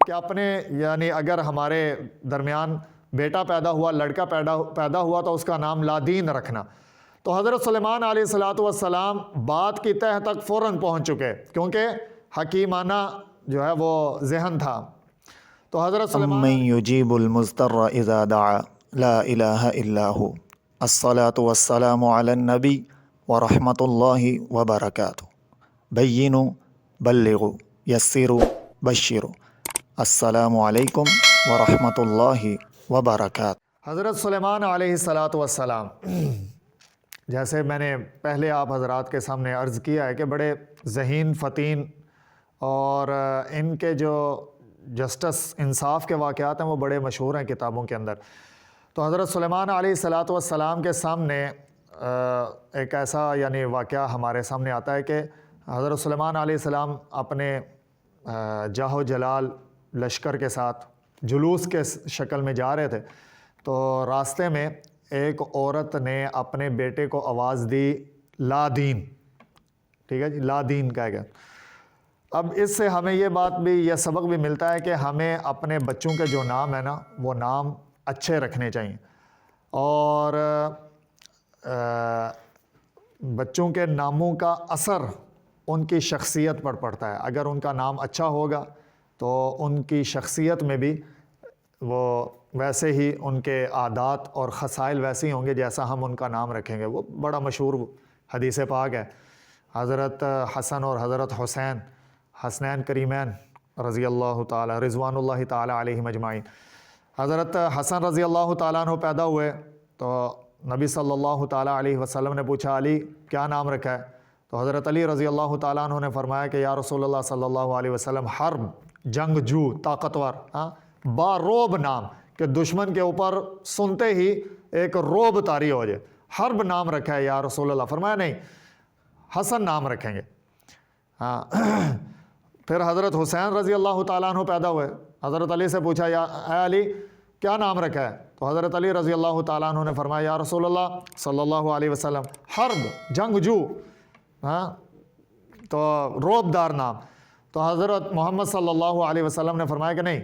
کہ اپنے یعنی اگر ہمارے درمیان بیٹا پیدا ہوا، لڑکا پیدا ہوا تو اس کا نام لادین رکھنا۔ تو حضرت سلیمان علیہ السلام بات کی تہ تک فوراً پہنچ چکے، کیونکہ حکیمانہ جو ہے وہ ذہن تھا۔ تو حضرت سلیمان امن یجیب المضطر اذا دعا لا الہ الا ہو، الصلاۃ والسلام علی النبی ورحمۃ اللہ وبرکاتہ، بینوا بلغوا یسروا بشروا، السلام علیکم ورحمۃ اللہ وبرکاتہ۔ حضرت سلیمان علیہ السلام، جیسے میں نے پہلے آپ حضرات کے سامنے عرض کیا ہے کہ بڑے ذہین، فطین، اور ان کے جو جسٹس، انصاف کے واقعات ہیں وہ بڑے مشہور ہیں کتابوں کے اندر۔ تو حضرت سلیمان علیہ السلام کے سامنے ایک ایسا یعنی واقعہ ہمارے سامنے آتا ہے کہ حضرت سلیمان علیہ السلام اپنے جاہ و جلال لشکر کے ساتھ جلوس کے شکل میں جا رہے تھے، تو راستے میں ایک عورت نے اپنے بیٹے کو آواز دی لادین، ٹھیک ہے جی، لادین کہہ گیا۔ اب اس سے ہمیں یہ بات بھی، یہ سبق بھی ملتا ہے کہ ہمیں اپنے بچوں کے جو نام ہے نا وہ نام اچھے رکھنے چاہیے، اور بچوں کے ناموں کا اثر ان کی شخصیت پر پڑتا ہے۔ اگر ان کا نام اچھا ہوگا تو ان کی شخصیت میں بھی وہ ویسے ہی ان کے عادات اور خصائل ویسے ہی ہوں گے جیسا ہم ان کا نام رکھیں گے۔ وہ بڑا مشہور حدیث پاک ہے، حضرت حسن اور حضرت حسین، حسنین کریمین رضی اللہ تعالیٰ، رضوان اللہ تعالیٰ علیہم اجمعین۔ حضرت حسن رضی اللہ تعالیٰ عنہ پیدا ہوئے تو نبی صلی اللہ تعالیٰ علیہ وسلم نے پوچھا علی کیا نام رکھا ہے؟ تو حضرت علی رضی اللہ تعالیٰ عنہ نے فرمایا کہ یا رسول اللہ صلی اللہ علیہ وسلم، حرب، جنگجو، طاقتور، باروب نام، کہ دشمن کے اوپر سنتے ہی ایک روب طاری ہو جائے، حرب نام رکھا ہے یا رسول اللہ؟ فرمایا نہیں، حسن نام رکھیں گے۔ پھر حضرت حسین رضی اللہ تعالیٰ عنہ پیدا ہوئے، حضرت علی سے پوچھا یا اے علی کیا نام رکھا ہے؟ تو حضرت علی رضی اللہ تعالیٰ عنہ نے فرمایا یا رسول اللہ صلی اللہ علیہ وسلم، حرب، جنگجو، تو روب دار نام۔ تو حضرت محمد صلی اللہ علیہ وسلم نے فرمایا کہ نہیں،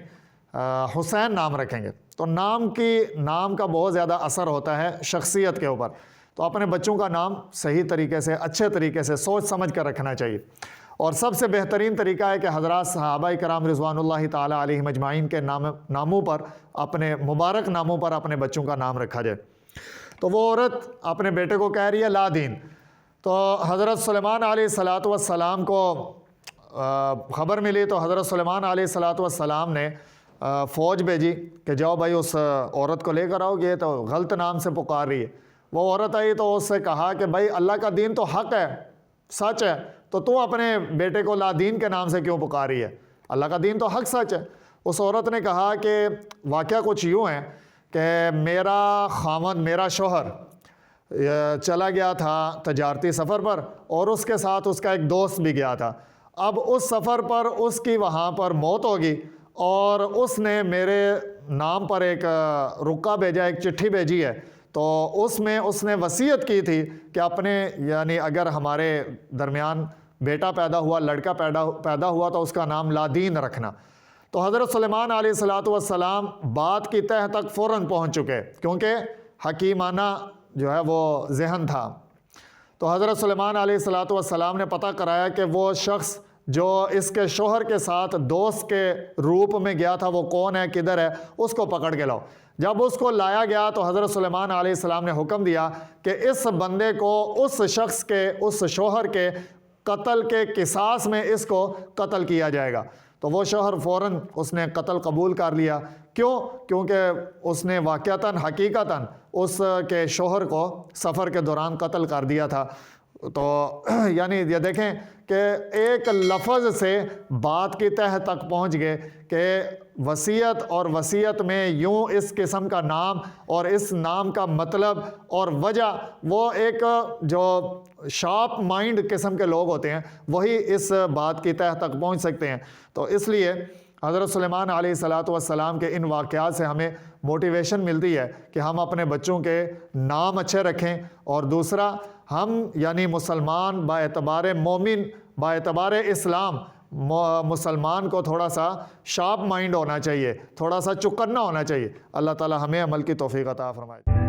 حسین نام رکھیں گے۔ تو نام کا بہت زیادہ اثر ہوتا ہے شخصیت کے اوپر، تو اپنے بچوں کا نام صحیح طریقے سے، اچھے طریقے سے سوچ سمجھ کر رکھنا چاہیے۔ اور سب سے بہترین طریقہ ہے کہ حضرات صحابہ کرام رضوان اللہ تعالیٰ علیہم اجمعین کے ناموں پر، اپنے مبارک ناموں پر اپنے بچوں کا نام رکھا جائے۔ تو وہ عورت اپنے بیٹے کو کہہ رہی ہے لادین۔ تو حضرت سلیمان علیہ السلام کو خبر ملی، تو حضرت سلیمان علیہ السلام نے فوج بھیجی کہ جاؤ بھائی اس عورت کو لے کر آؤ، یہ تو غلط نام سے پکار رہی ہے۔ وہ عورت آئی تو اس سے کہا کہ بھائی اللہ کا دین تو حق ہے، سچ ہے، تو اپنے بیٹے کو لادین کے نام سے کیوں پکار رہی ہے؟ اللہ کا دین تو حق سچ ہے۔ اس عورت نے کہا کہ واقعہ کچھ یوں ہے کہ میرا خاوند، میرا شوہر چلا گیا تھا تجارتی سفر پر، اور اس کے ساتھ اس کا ایک دوست بھی گیا تھا۔ اب اس سفر پر اس کی وہاں پر موت ہوگی، اور اس نے میرے نام پر ایک رکا بھیجا، ایک چٹھی بھیجی ہے، تو اس میں اس نے وصیت کی تھی کہ اپنے یعنی اگر ہمارے درمیان بیٹا پیدا ہوا، لڑکا پیدا ہوا تو اس کا نام لادین رکھنا۔ تو حضرت سلیمان علیہ السلام بات کی تہ تک فوراً پہنچ چکے، کیونکہ حکیمانہ جو ہے وہ ذہن تھا۔ تو حضرت سلیمان علیہ السلام نے پتہ کرایا کہ وہ شخص جو اس کے شوہر کے ساتھ دوست کے روپ میں گیا تھا وہ کون ہے، کدھر ہے، اس کو پکڑ کے لاؤ۔ جب اس کو لایا گیا تو حضرت سلیمان علیہ السلام نے حکم دیا کہ اس بندے کو اس شخص کے، اس شوہر کے قتل کے قصاص میں اس کو قتل کیا جائے گا۔ تو وہ شوہر فوراً اس نے قتل قبول کر لیا۔ کیوں؟ کیونکہ اس نے واقعتاً، حقیقتاً اس کے شوہر کو سفر کے دوران قتل کر دیا تھا۔ تو یعنی یہ دیکھیں کہ ایک لفظ سے بات کی تہ تک پہنچ گئے کہ وصیت، اور وصیت میں یوں اس قسم کا نام اور اس نام کا مطلب اور وجہ، وہ ایک جو شارپ مائنڈ قسم کے لوگ ہوتے ہیں وہی اس بات کی تہ تک پہنچ سکتے ہیں۔ تو اس لیے حضرت سلیمان علیہ السلام کے ان واقعات سے ہمیں موٹیویشن ملتی ہے کہ ہم اپنے بچوں کے نام اچھے رکھیں، اور دوسرا ہم یعنی مسلمان با اعتبار مومن، با اعتبار اسلام، مسلمان کو تھوڑا سا شارپ مائنڈ ہونا چاہیے، تھوڑا سا چکنا ہونا چاہیے۔ اللہ تعالی ہمیں عمل کی توفیق عطا فرمائے۔